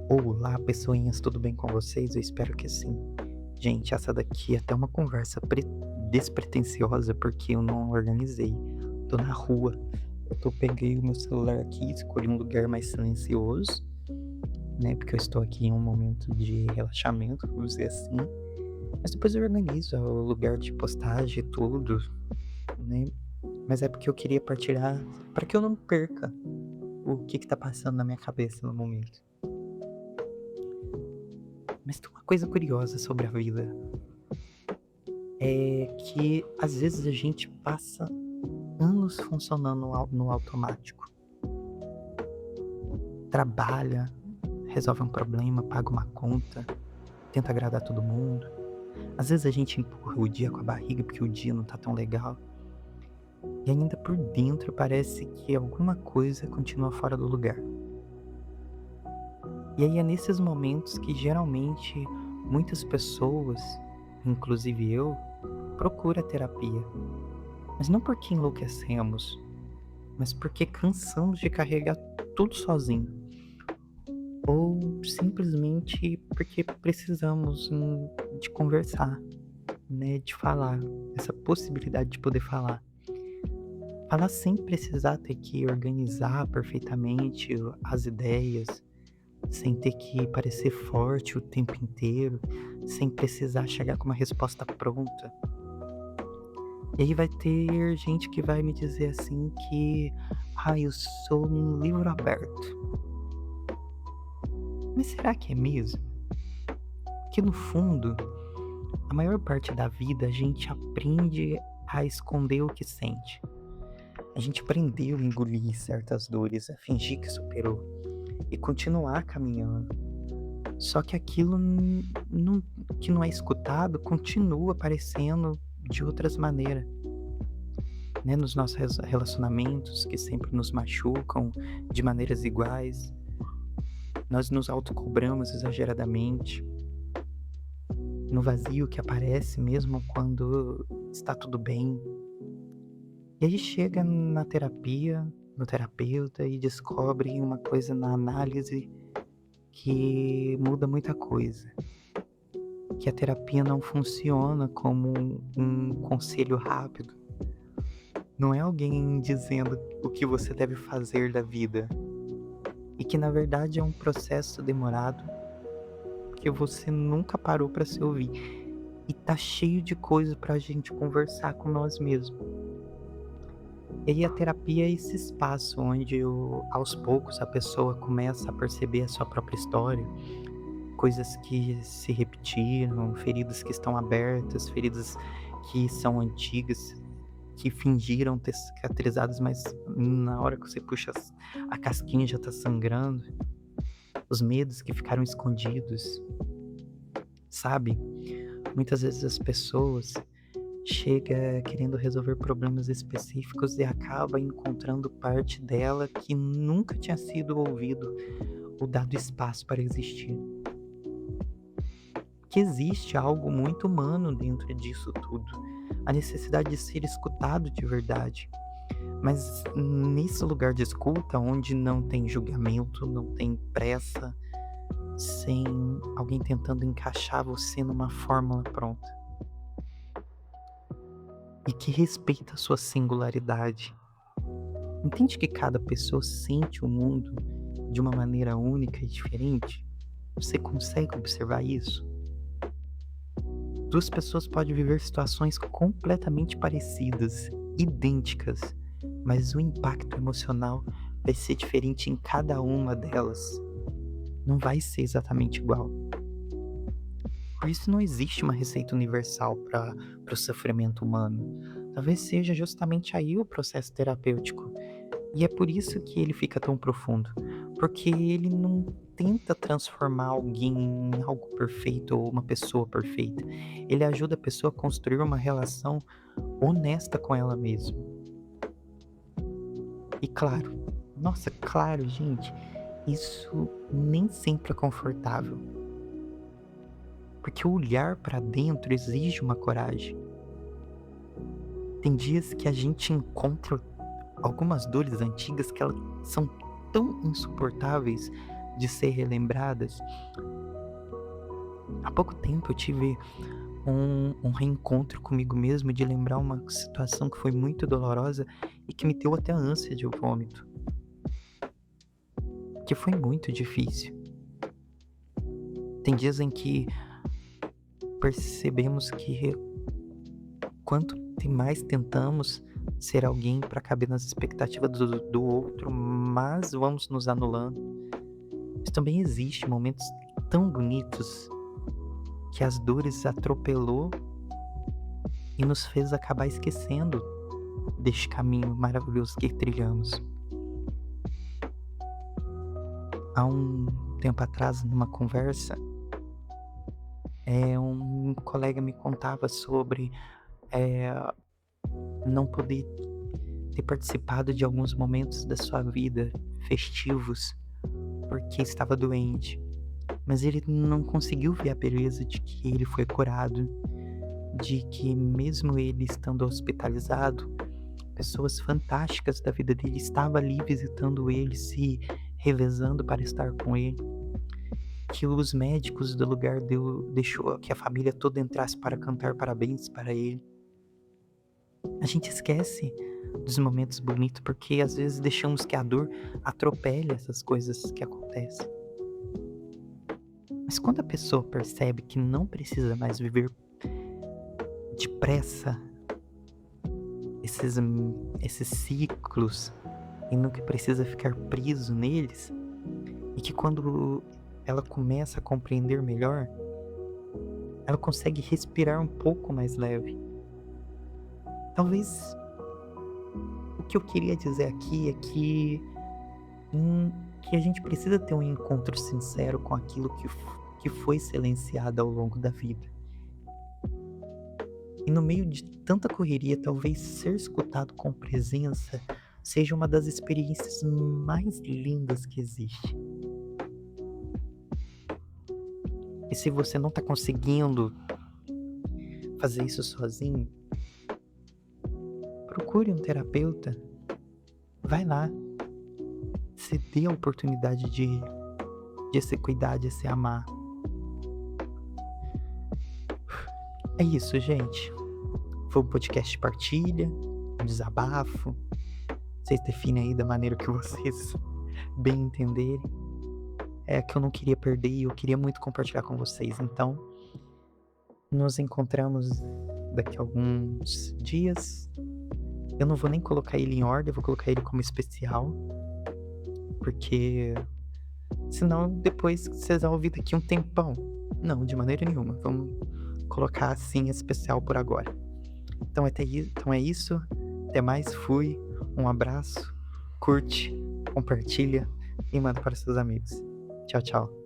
Olá, pessoinhas, tudo bem com vocês? Eu espero que sim. Gente, essa daqui é até uma conversa despretensiosa porque eu não organizei. Tô na rua, peguei o meu celular aqui, escolhi um lugar mais silencioso, né? Porque eu estou aqui em um momento de relaxamento, vamos dizer assim. Mas depois eu organizo o lugar de postagem e tudo, né? Mas é porque eu queria partilhar para que eu não perca o que tá passando na minha cabeça no momento. Mas tem uma coisa curiosa sobre a vida. É que às vezes a gente passa anos funcionando no automático. Trabalha, resolve um problema, paga uma conta, tenta agradar todo mundo. Às vezes a gente empurra o dia com a barriga porque o dia não tá tão legal. E ainda por dentro parece que alguma coisa continua fora do lugar. E aí é nesses momentos que geralmente muitas pessoas, inclusive eu, procura terapia. Mas não porque enlouquecemos, mas porque cansamos de carregar tudo sozinho. Ou simplesmente porque precisamos de conversar, né? De falar, essa possibilidade de poder falar. Falar sem precisar ter que organizar perfeitamente as ideias, sem ter que parecer forte o tempo inteiro, sem precisar chegar com uma resposta pronta. E aí vai ter gente que vai me dizer assim que, eu sou um livro aberto. Mas será que é mesmo? Que no fundo, a maior parte da vida a gente aprende a esconder o que sente. A gente aprendeu a engolir certas dores, a fingir que superou e continuar caminhando. Só que aquilo que não é escutado continua aparecendo de outras maneiras, né? Nos nossos relacionamentos que sempre nos machucam de maneiras iguais. Nós nos autocobramos exageradamente. No vazio que aparece mesmo quando está tudo bem. E aí chega na terapia, no terapeuta e descobre uma coisa na análise que muda muita coisa. Que a terapia não funciona como um conselho rápido. Não é alguém dizendo o que você deve fazer da vida. E que na verdade é um processo demorado que você nunca parou para se ouvir. E tá cheio de coisa pra gente conversar com nós mesmos. E aí a terapia é esse espaço onde aos poucos a pessoa começa a perceber a sua própria história, coisas que se repetiram, feridas que estão abertas, feridas que são antigas, que fingiram ter cicatrizadas, mas na hora que você puxa a casquinha já tá sangrando, os medos que ficaram escondidos, sabe? Muitas vezes as pessoas chega querendo resolver problemas específicos e acaba encontrando parte dela que nunca tinha sido ouvido ou dado espaço para existir. Que existe algo muito humano dentro disso tudo, a necessidade de ser escutado de verdade. Mas nesse lugar de escuta, onde não tem julgamento, não tem pressa, sem alguém tentando encaixar você numa fórmula pronta. E que respeita a sua singularidade. Entende que cada pessoa sente o mundo de uma maneira única e diferente? Você consegue observar isso? Duas pessoas podem viver situações completamente parecidas, idênticas, mas o impacto emocional vai ser diferente em cada uma delas. Não vai ser exatamente igual. Por isso não existe uma receita universal para o sofrimento humano. Talvez seja justamente aí o processo terapêutico. E é por isso que ele fica tão profundo. Porque ele não tenta transformar alguém em algo perfeito ou uma pessoa perfeita. Ele ajuda a pessoa a construir uma relação honesta com ela mesma. E claro, nossa, claro, gente, isso nem sempre é confortável. Porque olhar para dentro exige uma coragem. Tem dias que a gente encontra algumas dores antigas que elas são tão insuportáveis, de ser relembradas. Há pouco tempo eu tive um reencontro comigo mesmo, de lembrar uma situação que foi muito dolorosa e que me deu até ânsia de vômito, que foi muito difícil. Tem dias em que percebemos que quanto mais tentamos ser alguém para caber nas expectativas do outro, mas vamos nos anulando. Mas também existe momentos tão bonitos que as dores atropelou e nos fez acabar esquecendo deste caminho maravilhoso que trilhamos. Há um tempo atrás, numa conversa, um colega me contava sobre não poder ter participado de alguns momentos da sua vida festivos porque estava doente, mas ele não conseguiu ver a beleza de que ele foi curado, de que mesmo ele estando hospitalizado, pessoas fantásticas da vida dele estavam ali visitando ele, se revezando para estar com ele, que os médicos do lugar deixou que a família toda entrasse para cantar parabéns para ele. A gente esquece dos momentos bonitos porque às vezes deixamos que a dor atropele essas coisas que acontecem. Mas quando a pessoa percebe que não precisa mais viver depressa esses ciclos e não que precisa ficar preso neles, e que quando ela começa a compreender melhor, ela consegue respirar um pouco mais leve. Talvez o que eu queria dizer aqui é que a gente precisa ter um encontro sincero com aquilo que foi silenciado ao longo da vida. E no meio de tanta correria, talvez ser escutado com presença seja uma das experiências mais lindas que existe. E se você não está conseguindo fazer isso sozinho, procure um terapeuta. Vai lá. Se dê a oportunidade de se cuidar, de se amar. É isso, gente. Foi um podcast de partilha, um desabafo. Vocês definem aí da maneira que vocês bem entenderem. É que eu não queria perder e eu queria muito compartilhar com vocês. Então, nos encontramos daqui a alguns dias. Eu não vou nem colocar ele em ordem, eu vou colocar ele como especial. Porque senão depois vocês vão ouvir daqui um tempão. Não, de maneira nenhuma. Vamos colocar assim especial por agora. Então é isso. Até mais. Fui. Um abraço. Curte, compartilha e manda para seus amigos. Tchau, tchau.